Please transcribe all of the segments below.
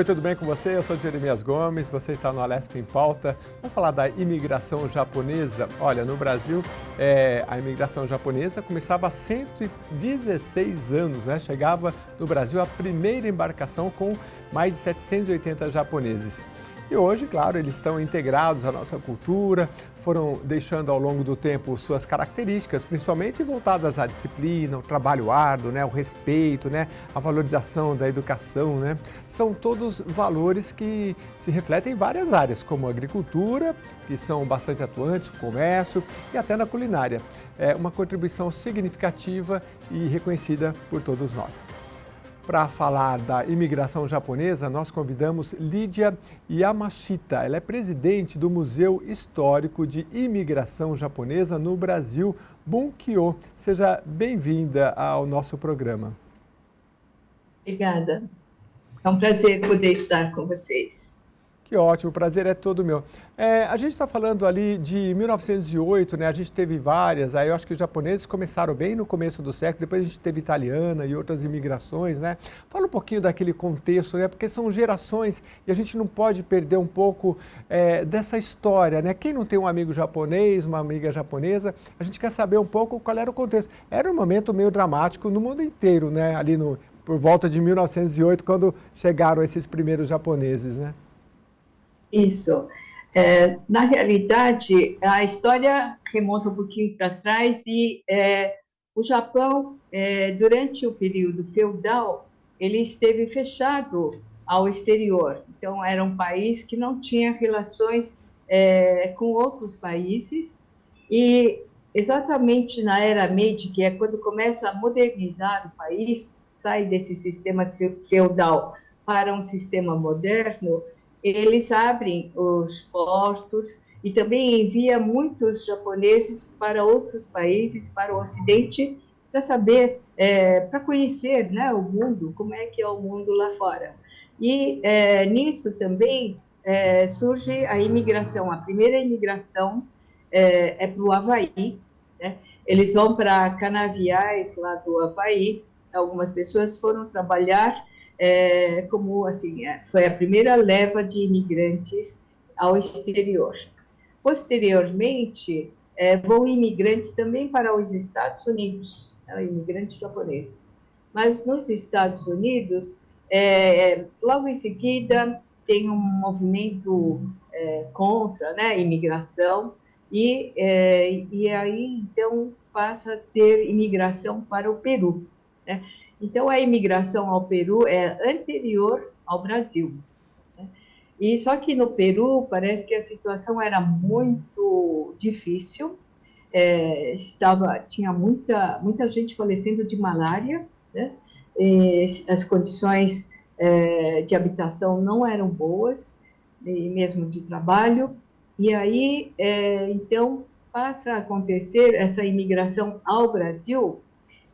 Oi, tudo bem com você? Eu sou Jeremias Gomes, você está no Alesp em Pauta. Vamos falar da imigração japonesa. Olha, no Brasil, a imigração japonesa começava há 116 anos, né? Chegava no Brasil a primeira embarcação com mais de 780 japoneses. E hoje, claro, eles estão integrados à nossa cultura, foram deixando ao longo do tempo suas características, principalmente voltadas à disciplina, ao trabalho árduo, né, o respeito, né, a valorização da educação, né. São todos valores que se refletem em várias áreas, como a agricultura, que são bastante atuantes, o comércio e até na culinária. É uma contribuição significativa e reconhecida por todos nós. Para falar da imigração japonesa, nós convidamos Lídia Yamashita. Ela é presidente do Museu Histórico de Imigração Japonesa no Brasil, Bunkyo. Seja bem-vinda ao nosso programa. Obrigada. É um prazer poder estar com vocês. Que ótimo, o prazer é todo meu. A gente está falando ali de 1908, né? A gente teve várias, aí eu acho que os japoneses começaram bem no começo do século, depois a gente teve italiana e outras imigrações, né? Fala um pouquinho daquele contexto, né? Porque são gerações e a gente não pode perder um pouco dessa história, né? Quem não tem um amigo japonês, uma amiga japonesa, a gente quer saber um pouco qual era o contexto. Era um momento meio dramático no mundo inteiro, né? Ali por volta de 1908, quando chegaram esses primeiros japoneses, né? Isso. Na realidade, a história remonta um pouquinho para trás e o Japão, durante o período feudal, ele esteve fechado ao exterior. Então, era um país que não tinha relações com outros países e exatamente na era Meiji, que é quando começa a modernizar o país, sai desse sistema feudal para um sistema moderno, eles abrem os portos e também envia muitos japoneses para outros países, para o Ocidente, para saber, para conhecer, né, o mundo, como é que é o mundo lá fora. E nisso também surge a imigração. A primeira imigração é para o Havaí, né? Eles vão para canaviais lá do Havaí. Algumas pessoas foram trabalhar como assim, foi a primeira leva de imigrantes ao exterior. Posteriormente, vão imigrantes também para os Estados Unidos, imigrantes japoneses. Mas nos Estados Unidos, logo em seguida, tem um movimento contra, né, a imigração, e aí, então, passa a ter imigração para o Peru, né? Então, a imigração ao Peru é anterior ao Brasil, né? E só que no Peru parece que a situação era muito difícil, tinha muita gente falecendo de malária, né? E as condições de habitação não eram boas, e mesmo de trabalho, e aí, então, passa a acontecer essa imigração ao Brasil,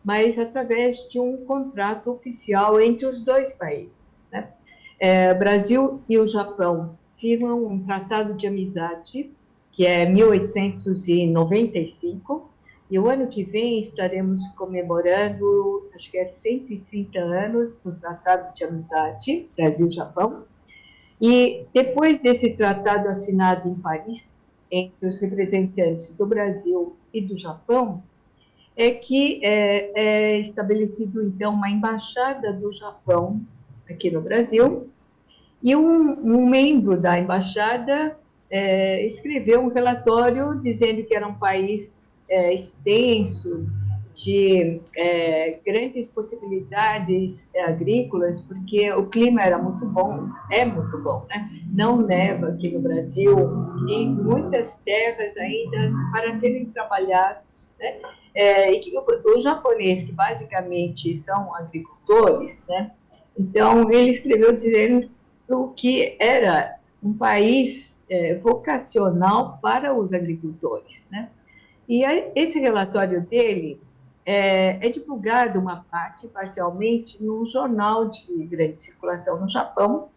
mas através de um contrato oficial entre os dois países, né? O Brasil e o Japão firmam um tratado de amizade, que é 1895, e o ano que vem estaremos comemorando, acho que é 130 anos do Tratado de Amizade, Brasil-Japão. E depois desse tratado assinado em Paris, entre os representantes do Brasil e do Japão, é que é estabelecido, então, uma embaixada do Japão aqui no Brasil, e um membro da embaixada escreveu um relatório dizendo que era um país extenso, de grandes possibilidades agrícolas, porque o clima era muito bom, é muito bom, né? Não neva aqui no Brasil, e muitas terras ainda para serem trabalhadas, né? E que o japonês, que basicamente são agricultores, né? Então, ele escreveu dizendo que era um país vocacional para os agricultores, né? E esse relatório dele é divulgado uma parte, parcialmente, num jornal de grande circulação no Japão.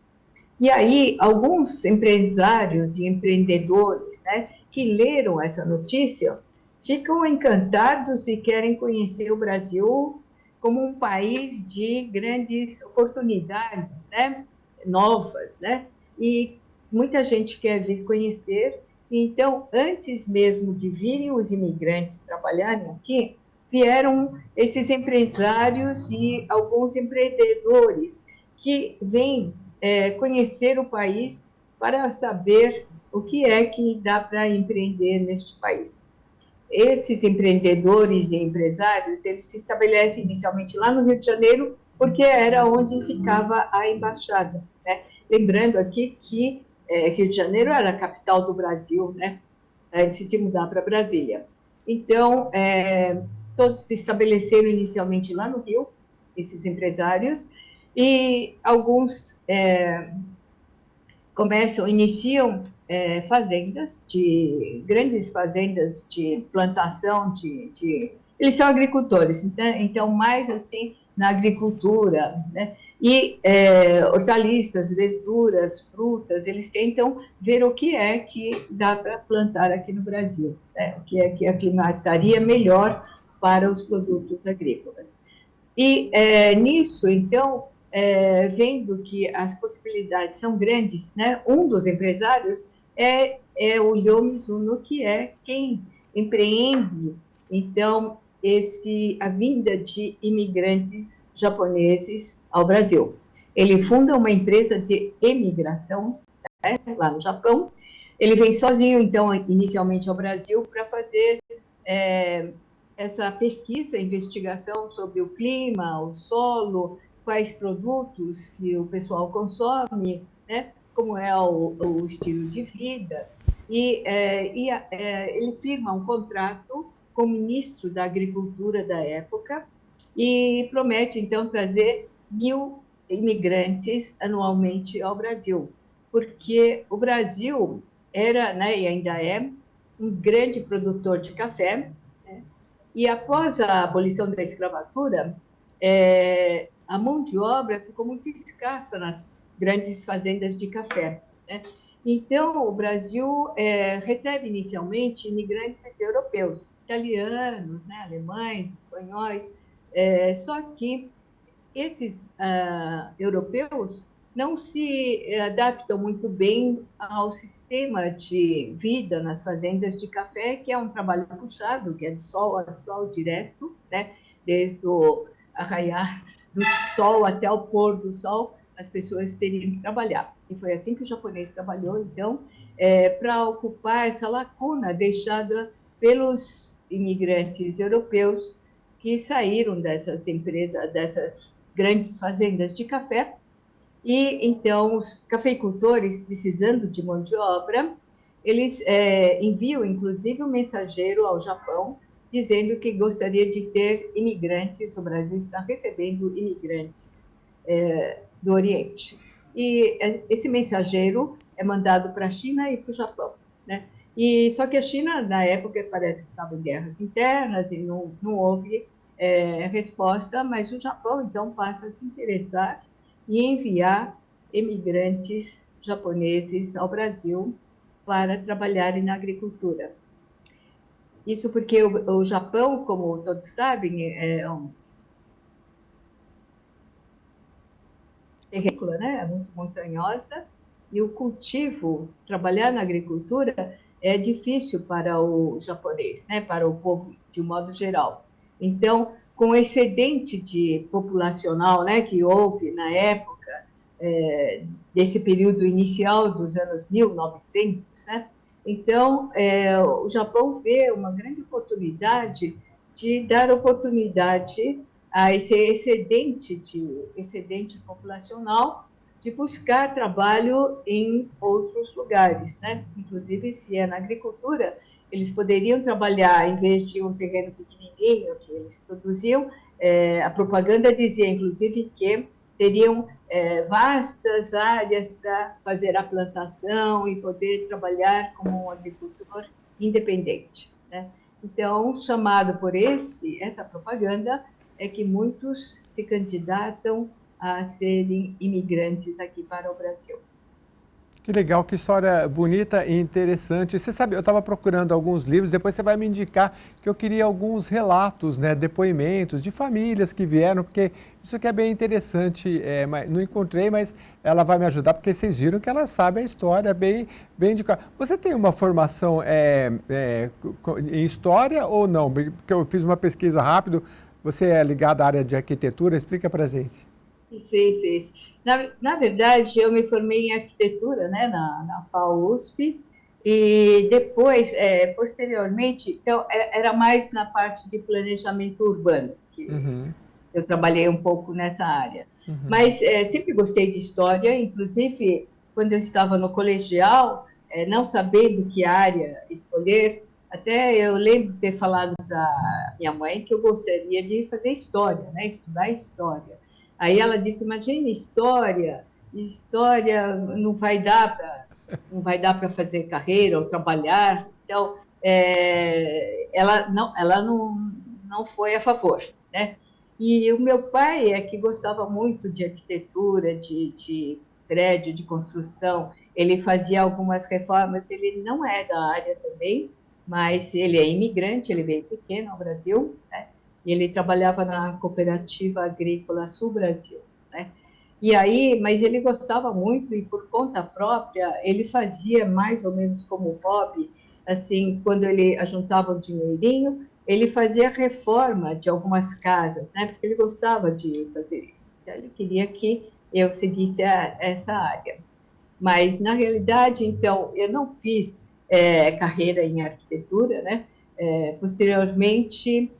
E aí, alguns empresários e empreendedores, né, que leram essa notícia, ficam encantados e querem conhecer o Brasil como um país de grandes oportunidades, né? novas, né? E muita gente quer vir conhecer. Então, antes mesmo de virem os imigrantes trabalharem aqui, vieram esses empresários e alguns empreendedores que vêm conhecer o país para saber o que é que dá para empreender neste país. Esses empreendedores e empresários, eles se estabelecem inicialmente lá no Rio de Janeiro, porque era onde ficava a embaixada, né? Lembrando aqui que Rio de Janeiro era a capital do Brasil, né? Antes de mudar para Brasília. Então, todos se estabeleceram inicialmente lá no Rio, esses empresários, e alguns iniciam fazendas, grandes fazendas de plantação, eles são agricultores, então mais assim na agricultura, né? E hortaliças, verduras, frutas, eles tentam ver o que é que dá para plantar aqui no Brasil, né? O que é que aclimataria melhor para os produtos agrícolas. E nisso, então, vendo que as possibilidades são grandes, né? Um dos empresários é o Ryo Mizuno, que é quem empreende, então, a vinda de imigrantes japoneses ao Brasil. Ele funda uma empresa de imigração, né, lá no Japão. Ele vem sozinho, então, inicialmente ao Brasil para fazer essa pesquisa, investigação sobre o clima, o solo, quais produtos que o pessoal consome, né? Como é o estilo de vida. E ele firma um contrato com o ministro da Agricultura da época e promete, então, trazer 1.000 imigrantes anualmente ao Brasil, porque o Brasil era, né, e ainda é, um grande produtor de café, né? E após a abolição da escravatura, a mão de obra ficou muito escassa nas grandes fazendas de café, né? Então, o Brasil recebe inicialmente imigrantes europeus, italianos, né, alemães, espanhóis, só que esses europeus não se adaptam muito bem ao sistema de vida nas fazendas de café, que é um trabalho puxado, que é de sol a sol direto, né? Desde o arraiar do sol até o pôr do sol, as pessoas teriam que trabalhar. E foi assim que o japonês trabalhou, então, para ocupar essa lacuna deixada pelos imigrantes europeus que saíram dessas empresas, dessas grandes fazendas de café, e então os cafeicultores, precisando de mão de obra, eles enviam inclusive um mensageiro ao Japão dizendo que gostaria de ter imigrantes, o Brasil está recebendo imigrantes do Oriente. E esse mensageiro é mandado para a China e para o Japão, né? E só que a China, na época, parece que estava em guerras internas e não houve resposta, mas o Japão, então, passa a se interessar e enviar imigrantes japoneses ao Brasil para trabalharem na agricultura. Isso porque o Japão, como todos sabem, é um terrícola, né? É muito montanhosa, e o cultivo, trabalhar na agricultura, é difícil para o japonês, né? Para o povo de um modo geral. Então, com o excedente de populacional, né, que houve na época, desse período inicial dos anos 1900, né? Então, o Japão vê uma grande oportunidade de dar oportunidade a esse excedente populacional de buscar trabalho em outros lugares, né? Inclusive, se é na agricultura, eles poderiam trabalhar, em vez de um terreno pequenininho que eles produziam, a propaganda dizia, inclusive, que teriam vastas áreas para fazer a plantação e poder trabalhar como um agricultor independente, né? Então, chamado por essa propaganda, é que muitos se candidatam a serem imigrantes aqui para o Brasil. Que legal, que história bonita e interessante. Você sabe, eu estava procurando alguns livros, depois você vai me indicar que eu queria alguns relatos, né, depoimentos de famílias que vieram, porque isso aqui é bem interessante. Não encontrei, mas ela vai me ajudar, porque vocês viram que ela sabe a história bem de cor. Você tem uma formação em história ou não? Porque eu fiz uma pesquisa rápido. Você é ligado à área de arquitetura? Explica para gente. Sim, sim. Na verdade, eu me formei em arquitetura, né, na FAUSP, e depois, posteriormente, então, era mais na parte de planejamento urbano, que Uhum, eu trabalhei um pouco nessa área. uhum. Mas sempre gostei de história, inclusive, quando eu estava no colegial, não sabendo que área escolher, até eu lembro de ter falado para minha mãe que eu gostaria de fazer história, né, estudar história. Aí ela disse: imagina, história não vai dar para fazer carreira ou trabalhar. Então, ela não foi a favor, né? E o meu pai é que gostava muito de arquitetura, de prédio, de construção. Ele fazia algumas reformas. Ele não é da área também, mas ele é imigrante. Ele veio pequeno ao Brasil, né? E ele trabalhava na Cooperativa Agrícola Sul Brasil, né? E aí, mas ele gostava muito e por conta própria ele fazia mais ou menos como hobby, assim, quando ele ajuntava o dinheirinho, ele fazia reforma de algumas casas, né? Porque ele gostava de fazer isso. Então, ele queria que eu seguisse essa área. Mas na realidade, então, eu não fiz carreira em arquitetura, né? Posteriormente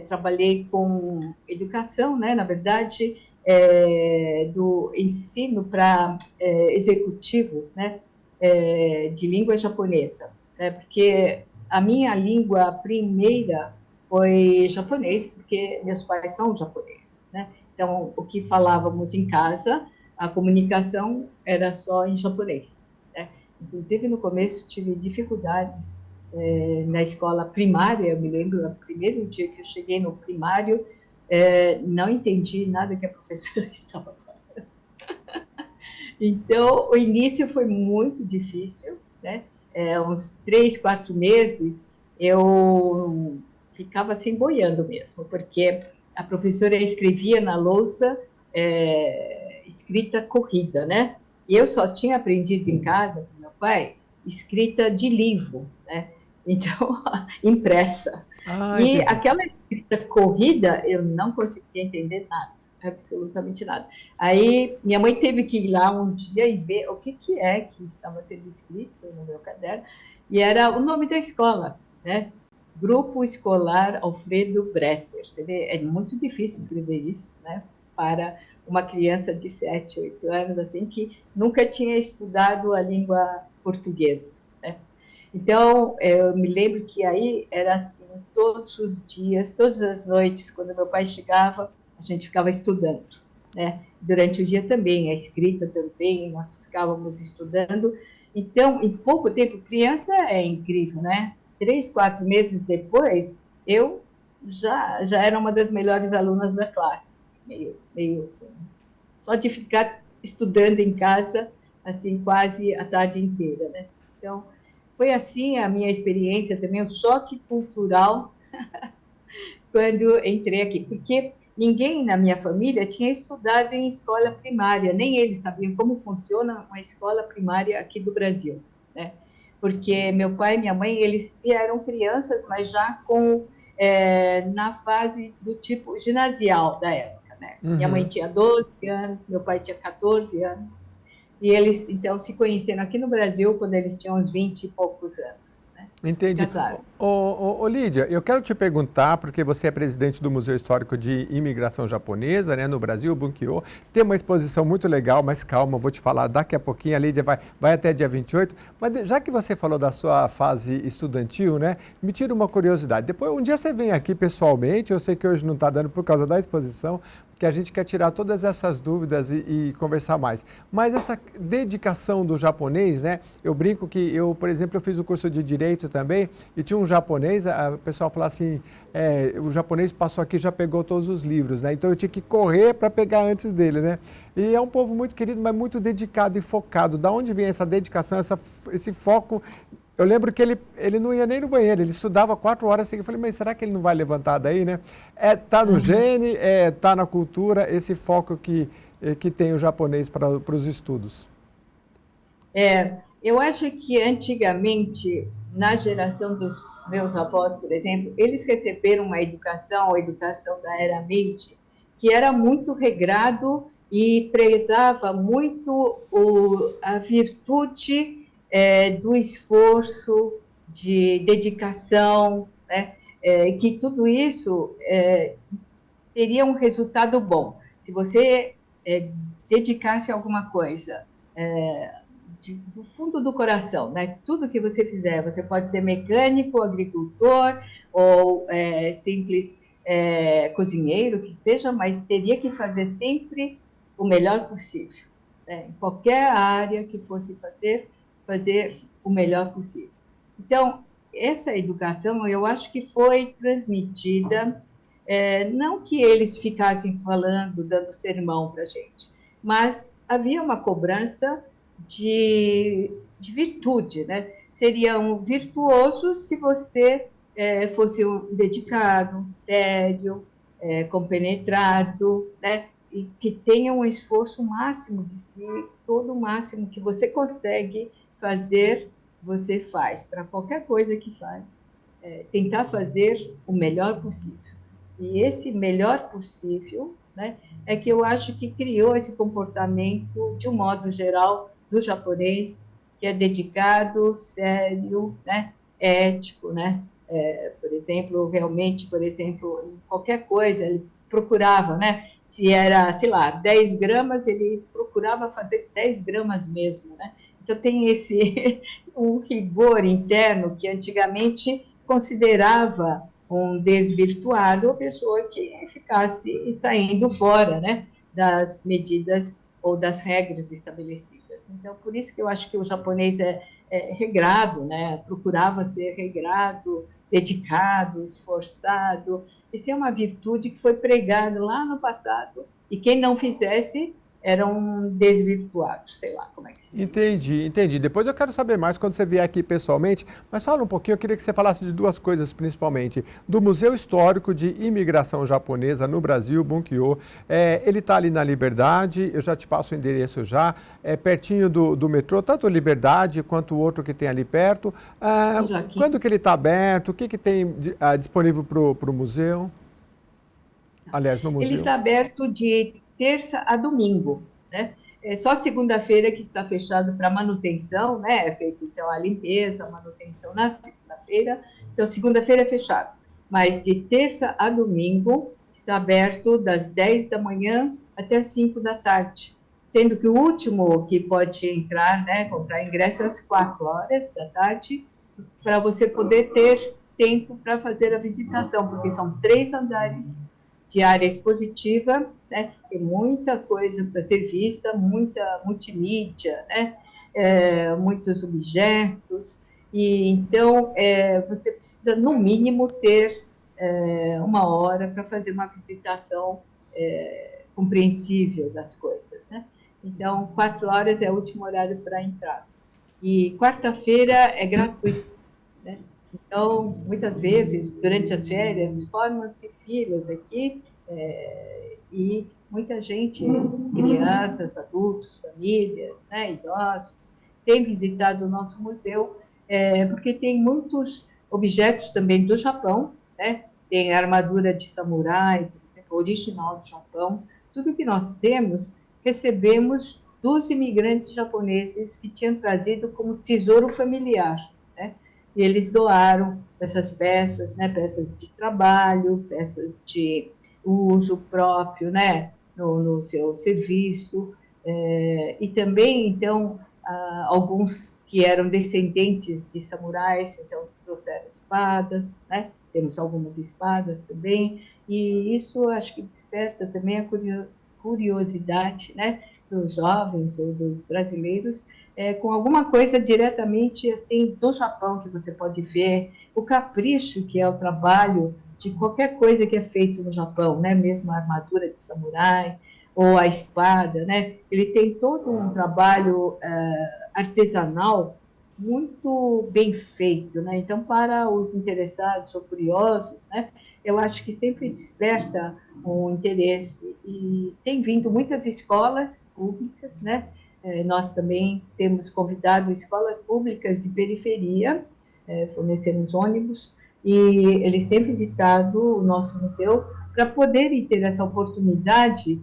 trabalhei com educação, né? Na verdade, do ensino para executivos, né? De língua japonesa, né? Porque a minha língua primeira foi japonês, porque meus pais são japoneses, né? Então, o que falávamos em casa, a comunicação era só em japonês, né? Inclusive, no começo, tive dificuldades na escola primária. Eu me lembro, no primeiro dia que eu cheguei no primário, não entendi nada que a professora estava falando. Então, o início foi muito difícil, né? Uns 3, 4 meses, eu ficava assim, boiando mesmo, porque a professora escrevia na lousa escrita corrida, né? E eu só tinha aprendido em casa, com meu pai, escrita de livro, né? Então, impressa. Ah, E entendi. aquela escrita corrida, eu não conseguia entender nada, absolutamente nada. Aí minha mãe teve que ir lá um dia e ver o que é que estava sendo escrito no meu caderno, e era o nome da escola, né? Grupo Escolar Alfredo Bresser. Você vê, é muito difícil escrever isso, né? Para uma criança de 7, 8 anos, assim, que nunca tinha estudado a língua portuguesa, né? Então, eu me lembro que aí era assim, todos os dias, todas as noites, quando meu pai chegava, a gente ficava estudando, né? Durante o dia também, a escrita também, nós ficávamos estudando. Então, em pouco tempo, criança é incrível, né? 3, 4 meses depois, eu já era uma das melhores alunas da classe, assim, meio assim, só de ficar estudando em casa, assim, quase a tarde inteira, né? Então, foi assim a minha experiência também, o choque cultural quando entrei aqui, porque ninguém na minha família tinha estudado em escola primária, nem eles sabiam como funciona uma escola primária aqui do Brasil, né? Porque meu pai e minha mãe, eles vieram crianças, mas já na fase do tipo ginasial da época, né? Minha mãe Uhum. tinha 12 anos, meu pai tinha 14 anos, e eles, então, se conheceram aqui no Brasil quando eles tinham uns 20 e poucos anos, né? E Entendi. casaram. Lídia, eu quero te perguntar, porque você é presidente do Museu Histórico de Imigração Japonesa, né, no Brasil, Bunkyo. Tem uma exposição muito legal, mas calma, eu vou te falar daqui a pouquinho. A Lídia vai até dia 28. Mas já que você falou da sua fase estudantil, né, me tira uma curiosidade. Depois, um dia você vem aqui pessoalmente, eu sei que hoje não está dando por causa da exposição, porque a gente quer tirar todas essas dúvidas e conversar mais. Mas essa dedicação do japonês, né, eu brinco que eu, por exemplo, eu fiz o curso de Direito também, e tinha um japonês, o pessoal fala assim, o japonês passou aqui e já pegou todos os livros, né? Então eu tinha que correr para pegar antes dele, né? E é um povo muito querido, mas muito dedicado e focado. Da onde vem essa dedicação, esse foco? Eu lembro que ele não ia nem no banheiro, ele estudava 4 horas seguidas. Eu falei, mas será que ele não vai levantar daí, né? Tá no gene, tá na cultura, esse foco que tem o japonês para os estudos. Eu acho que antigamente, na geração dos meus avós, por exemplo, eles receberam uma educação, a educação da era Meiji, que era muito regrado e prezava muito a virtude do esforço, de dedicação, né? Que tudo isso teria um resultado bom. Se você dedicasse a alguma coisa do fundo do coração, né? Tudo que você fizer, você pode ser mecânico, agricultor ou simples cozinheiro, que seja, mas teria que fazer sempre o melhor possível, né? Em qualquer área que fosse fazer o melhor possível. Então, essa educação, eu acho que foi transmitida, não que eles ficassem falando, dando sermão para a gente, mas havia uma cobrança de virtude, né? Seria um virtuoso se você fosse um dedicado, um sério, compenetrado, né? E que tenha um esforço máximo de si, todo o máximo que você consegue fazer, você faz, para qualquer coisa que faz. Tentar fazer o melhor possível. E esse melhor possível, né, é que eu acho que criou esse comportamento, de um modo geral, do japonês, que é dedicado, sério, né, ético, né? Por exemplo, realmente, em qualquer coisa, ele procurava, né? Se era, sei lá, 10 gramas, ele procurava fazer 10 gramas mesmo, né? Então, tem um rigor interno que antigamente considerava um desvirtuado a pessoa que ficasse saindo fora, né, das medidas ou das regras estabelecidas. Então, por isso que eu acho que o japonês é regrado, né, procurava ser regrado, dedicado, esforçado. Isso é uma virtude que foi pregada lá no passado, e quem não fizesse era um desvirtuado, sei lá como é que se diz. Entendi. Depois eu quero saber mais quando você vier aqui pessoalmente, mas fala um pouquinho, eu queria que você falasse de duas coisas principalmente. Do Museu Histórico de Imigração Japonesa no Brasil, Bunkyo. Ele está ali na Liberdade, eu já te passo o endereço já, pertinho do metrô, tanto Liberdade quanto o outro que tem ali perto. Quando que ele está aberto? O que tem disponível para o museu? Aliás, no museu. Ele está aberto de terça a domingo, né? É só segunda-feira que está fechado para manutenção, né? É feito então a limpeza, a manutenção na segunda-feira. Então, segunda-feira é fechado. Mas de terça a domingo está aberto das 10 da manhã até as 5 da tarde. Sendo que o último que pode entrar, né, comprar ingresso às 4 horas da tarde, para você poder ter tempo para fazer a visitação, porque são 3 andares de área expositiva, né? Tem muita coisa para ser vista, muita multimídia, né? Muitos objetos, e então você precisa, no mínimo, ter 1 hora para fazer uma visitação compreensível das coisas, né? Então, 4 horas é o último horário para entrada. E quarta-feira é gratuito, né? Então, muitas vezes, durante as férias, formam-se filas aqui e muita gente, crianças, adultos, famílias, né, idosos, tem visitado o nosso museu, porque tem muitos objetos também do Japão, né? Tem a armadura de samurai, por exemplo, original do Japão. Tudo que nós temos, recebemos dos imigrantes japoneses que tinham trazido como tesouro familiar, né? E eles doaram essas peças, né, peças de trabalho, peças de uso próprio, né, no seu serviço, e também, então, alguns que eram descendentes de samurais, então, trouxeram espadas, né, temos algumas espadas também, e isso acho que desperta também a curiosidade, né, dos jovens ou dos brasileiros, com alguma coisa diretamente assim do Japão que você pode ver, o capricho que é o trabalho de qualquer coisa que é feito no Japão, né? Mesmo a armadura de samurai ou a espada, né? Ele tem todo um trabalho artesanal muito bem feito, né? Então, para os interessados ou curiosos, né? Eu acho que sempre desperta o interesse e tem vindo muitas escolas públicas, né? Nós também temos convidado escolas públicas de periferia, fornecemos ônibus, e eles têm visitado o nosso museu para poderem ter essa oportunidade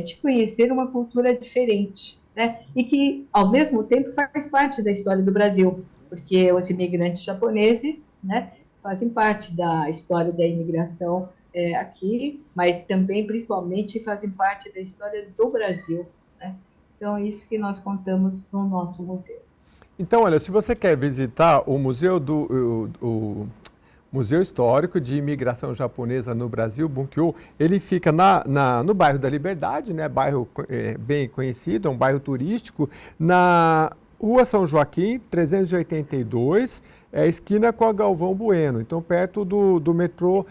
de conhecer uma cultura diferente, né? E que, ao mesmo tempo, faz parte da história do Brasil, porque os imigrantes japoneses, né, fazem parte da história da imigração aqui, mas também, principalmente, fazem parte da história do Brasil, né? Então, é isso que nós contamos no nosso museu. Então, olha, se você quer visitar o Museu o Museu Histórico de Imigração Japonesa no Brasil, Bunkyo, ele fica no bairro da Liberdade, né? Bairro bem conhecido, é um bairro turístico, na Rua São Joaquim, 382, esquina com a Galvão Bueno. Então, perto do metrô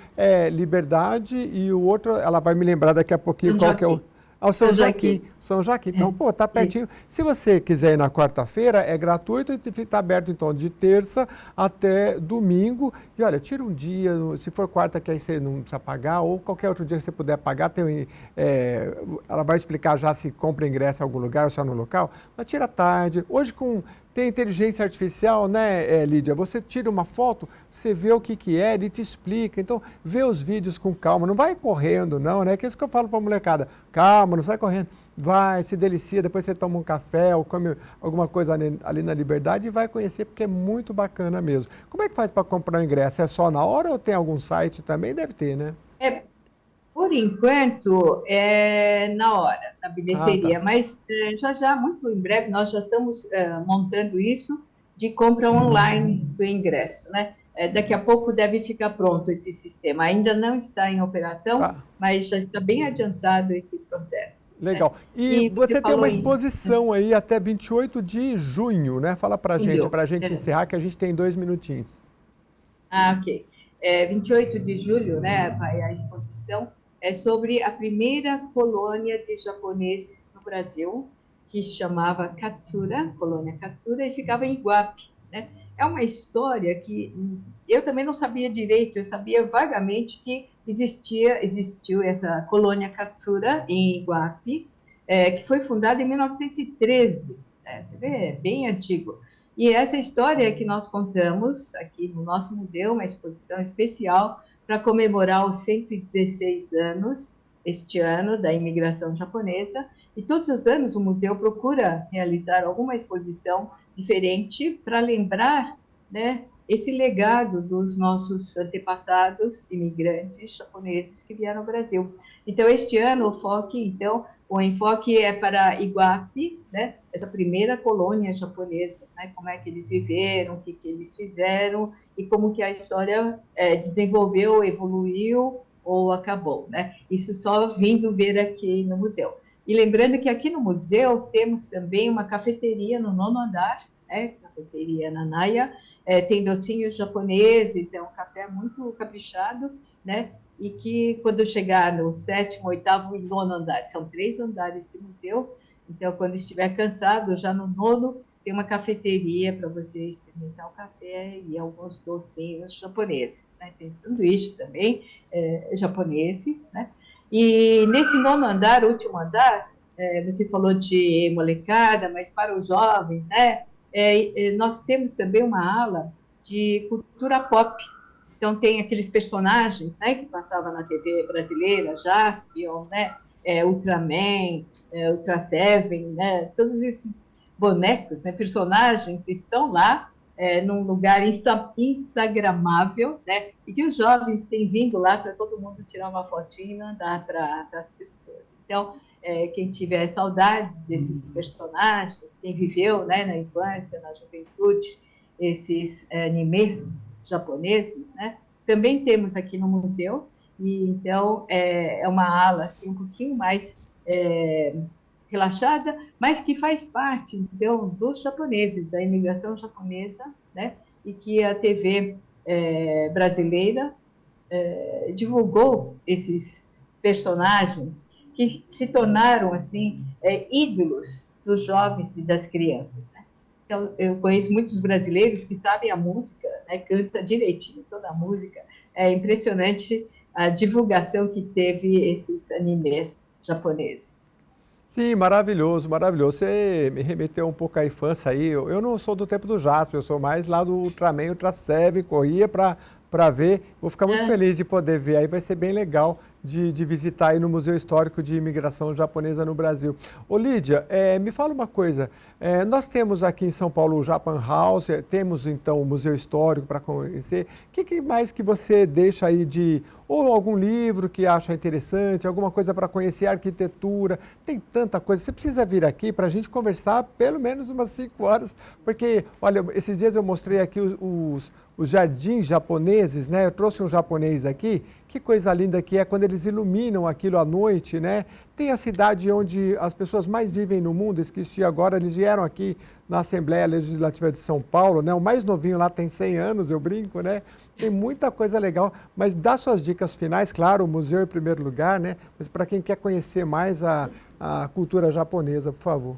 Liberdade e o outro, ela vai me lembrar daqui a pouquinho qual que é o... Ao São Joaquim. São Joaquim. Então, pô, tá pertinho. Se você quiser ir na quarta-feira, é gratuito e está aberto, então, de terça até domingo. E, olha, tira um dia, se for quarta, que aí você não precisa pagar, ou qualquer outro dia que você puder pagar, ela vai explicar já se compra ingresso em algum lugar ou só no local, mas tira tarde. Hoje, tem inteligência artificial, né, Lídia? Você tira uma foto, você vê o que é, ele te explica. Então, vê os vídeos com calma. Não vai correndo, não, né? Que é isso que eu falo para a molecada. Calma, não sai correndo. Vai, se delicia, depois você toma um café ou come alguma coisa ali na Liberdade e vai conhecer, porque é muito bacana mesmo. Como é que faz para comprar o ingresso? É só na hora ou tem algum site também? Deve ter, né? Por enquanto, é na hora, na Ah, tá. bilheteria, mas já já, muito em breve, nós já estamos montando isso de compra online do ingresso, né? Daqui a pouco deve ficar pronto esse sistema. Ainda não está em operação, Tá. mas já está bem adiantado esse processo, né? Legal. E E você você tem falou uma em exposição aí até 28 de junho, né? Fala julho. pra gente encerrar, que a gente tem 2 minutinhos. Ok. 28 de julho, né, vai a exposição, é sobre a primeira colônia de japoneses no Brasil, que se chamava Katsura, colônia Katsura, e ficava em Iguape, né? É uma história que eu também não sabia direito, eu sabia vagamente que existiu essa colônia Katsura em Iguape, que foi fundada em 1913, né? Você vê, é bem antigo. E essa história que nós contamos aqui no nosso museu, uma exposição especial para comemorar os 116 anos, este ano, da imigração japonesa. E todos os anos o museu procura realizar alguma exposição diferente para lembrar, né, esse legado dos nossos antepassados imigrantes japoneses que vieram ao Brasil. Então, este ano, o enfoque é para Iguape, né, essa primeira colônia japonesa, né, como é que eles viveram, o que eles fizeram e como que a história desenvolveu, evoluiu ou acabou, né? Isso só vindo ver aqui no museu. E lembrando que aqui no museu temos também uma cafeteria no nono andar, né, cafeteria Nanaya, tem docinhos japoneses, é um café muito caprichado, né? E que quando chegar no sétimo, oitavo e nono andar, são 3 andares de museu, então quando estiver cansado, já no nono tem uma cafeteria para você experimentar o café e alguns docinhos japoneses, né? Tem sanduíche também, japoneses, né? E nesse nono andar, último andar, você falou de molecada, mas para os jovens, né? Nós temos também uma ala de cultura pop. Então tem aqueles personagens, né, que passavam na TV brasileira, Jaspion, né, Ultraman, Ultra Seven, né, todos esses bonecos, né, personagens estão lá num lugar instagramável, né, e que os jovens têm vindo lá para todo mundo tirar uma fotinha e mandar para as pessoas. Então, quem tiver saudades desses personagens, quem viveu, né, na infância, na juventude, esses animes japoneses, né, também temos aqui no museu, e então é uma ala assim, um pouquinho mais relaxada, mas que faz parte, então, dos japoneses, da imigração japonesa, né? E que a TV brasileira divulgou esses personagens que se tornaram, assim, ídolos dos jovens e das crianças, né? Então, eu conheço muitos brasileiros que sabem a música, né? Canta direitinho toda a música. É impressionante a divulgação que teve esses animes japoneses. Sim, maravilhoso, maravilhoso. Você me remeteu um pouco à infância aí. Eu não sou do tempo do Jasper, eu sou mais lá do Ultraman, Ultra Seven, corria para ver. Vou ficar muito feliz de poder ver. Aí vai ser bem legal de visitar aí no Museu Histórico de Imigração Japonesa no Brasil. Ô Lídia, me fala uma coisa. Nós temos aqui em São Paulo o Japan House, temos então o Museu Histórico para conhecer. O que mais que você deixa aí ou algum livro que acha interessante, alguma coisa para conhecer a arquitetura? Tem tanta coisa. Você precisa vir aqui para a gente conversar pelo menos umas 5 horas, porque, olha, esses dias eu mostrei aqui os jardins japoneses, né? Eu trouxe um japonês aqui. Que coisa linda que é quando eles iluminam aquilo à noite, né? Tem a cidade onde as pessoas mais vivem no mundo, esqueci agora, eles vieram aqui na Assembleia Legislativa de São Paulo, né? O mais novinho lá tem 100 anos, eu brinco, né? Tem muita coisa legal, mas dá suas dicas finais, claro, o museu em primeiro lugar, né? Mas para quem quer conhecer mais a cultura japonesa, por favor.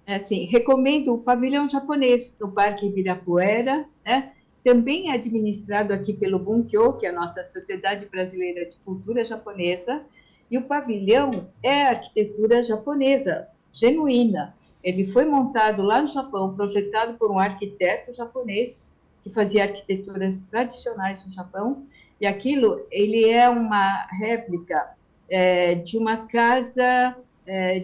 Assim, recomendo o pavilhão japonês do Parque Ibirapuera, né? Também é administrado aqui pelo Bunkyo, que é a nossa Sociedade Brasileira de Cultura Japonesa, e o pavilhão é arquitetura japonesa, genuína. Ele foi montado lá no Japão, projetado por um arquiteto japonês, que fazia arquiteturas tradicionais no Japão, e aquilo, ele é uma réplica de uma casa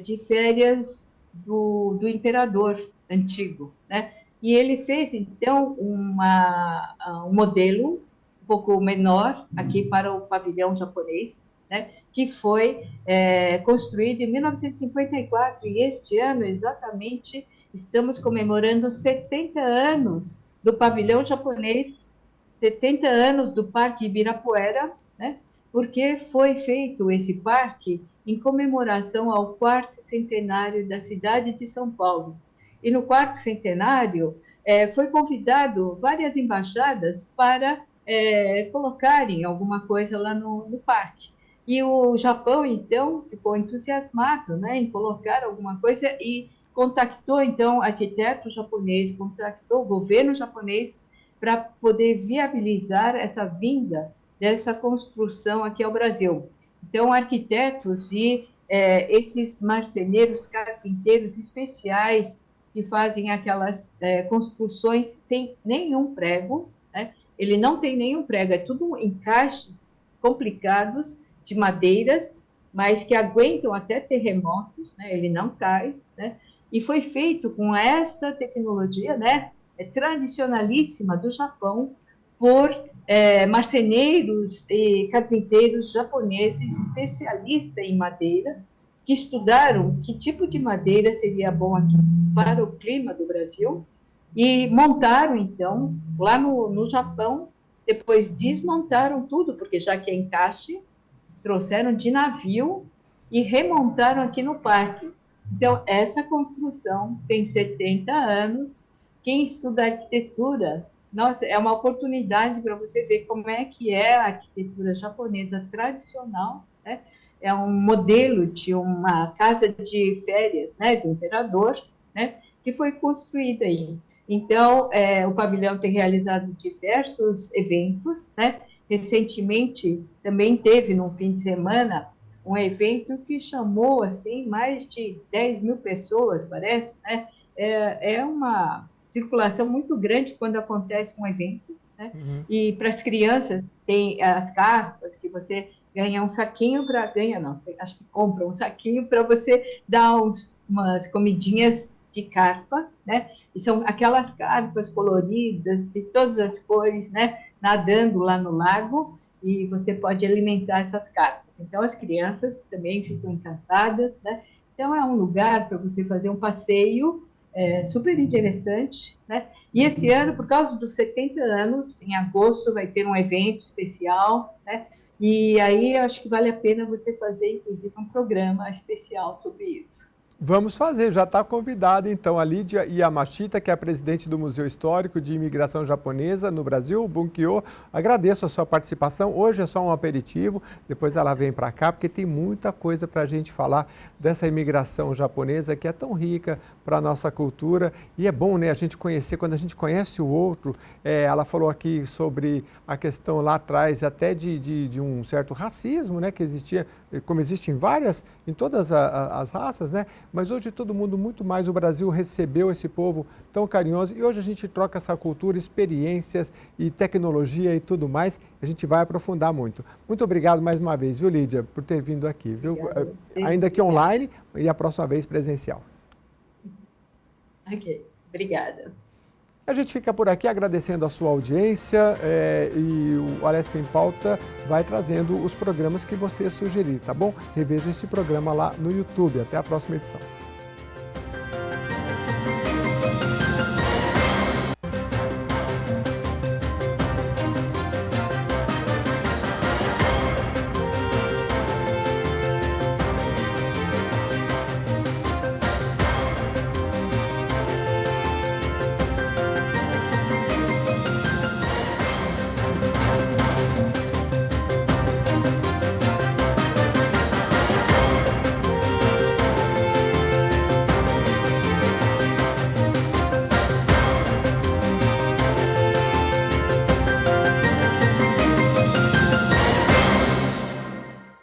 de férias do imperador antigo, né? E ele fez, então, um modelo um pouco menor aqui para o pavilhão japonês, né? Que foi construído em 1954, e este ano, exatamente, estamos comemorando 70 anos do pavilhão japonês, 70 anos do Parque Ibirapuera, né? Porque foi feito esse parque em comemoração ao 4º centenário da cidade de São Paulo. E no 4º centenário, foi convidado várias embaixadas para colocarem alguma coisa lá no parque. E o Japão, então, ficou entusiasmado, né, em colocar alguma coisa e contactou, então, arquiteto japonês, contactou o governo japonês para poder viabilizar essa vinda dessa construção aqui ao Brasil. Então, arquitetos e esses marceneiros, carpinteiros especiais que fazem aquelas construções sem nenhum prego, né? Ele não tem nenhum prego, é tudo encaixes complicados de madeiras, mas que aguentam até terremotos, né? Ele não cai, né? E foi feito com essa tecnologia, né? Tradicionalíssima do Japão, por marceneiros e carpinteiros japoneses especialistas em madeira, que estudaram que tipo de madeira seria bom aqui para o clima do Brasil, e montaram, então, lá no Japão, depois desmontaram tudo, porque já que é encaixe, trouxeram de navio e remontaram aqui no parque. Então, essa construção tem 70 anos. Quem estuda arquitetura, nossa, é uma oportunidade para você ver como é que é a arquitetura japonesa tradicional, né? É um modelo de uma casa de férias, né, do imperador, né, que foi construída aí. Então, o pavilhão tem realizado diversos eventos, né? Recentemente, também teve, num fim de semana, um evento que chamou, assim, mais de 10 mil pessoas, parece, né? É uma circulação muito grande quando acontece um evento, né? Uhum. E para as crianças, tem as carpas que você ganha um saquinho para... Ganha não, você, acho que compra um saquinho para você dar umas comidinhas de carpa, né? E são aquelas carpas coloridas, de todas as cores, né? Nadando lá no lago, e você pode alimentar essas carpas. Então, as crianças também ficam encantadas, né? Então, é um lugar para você fazer um passeio super interessante, né? E esse ano, por causa dos 70 anos, em agosto, vai ter um evento especial, né? E aí, eu acho que vale a pena você fazer, inclusive, um programa especial sobre isso. Vamos fazer, já está convidada então a Lídia Yamashita, que é a presidente do Museu Histórico de Imigração Japonesa no Brasil, Bunkyo. Agradeço a sua participação. Hoje é só um aperitivo, depois ela vem para cá, porque tem muita coisa para a gente falar dessa imigração japonesa que é tão rica para a nossa cultura. E é bom, né, a gente conhecer, quando a gente conhece o outro. Ela falou aqui sobre a questão lá atrás até de um certo racismo, né, que existia, como existe em todas as raças, né? Mas hoje todo mundo, muito mais, o Brasil recebeu esse povo tão carinhoso e hoje a gente troca essa cultura, experiências e tecnologia e tudo mais. A gente vai aprofundar muito. Muito obrigado mais uma vez, viu, Lídia, por ter vindo aqui, viu? Ainda que online e a próxima vez presencial. Ok, obrigada. A gente fica por aqui agradecendo a sua audiência e o Alesp em Pauta vai trazendo os programas que você sugerir, tá bom? Reveja esse programa lá no YouTube. Até a próxima edição.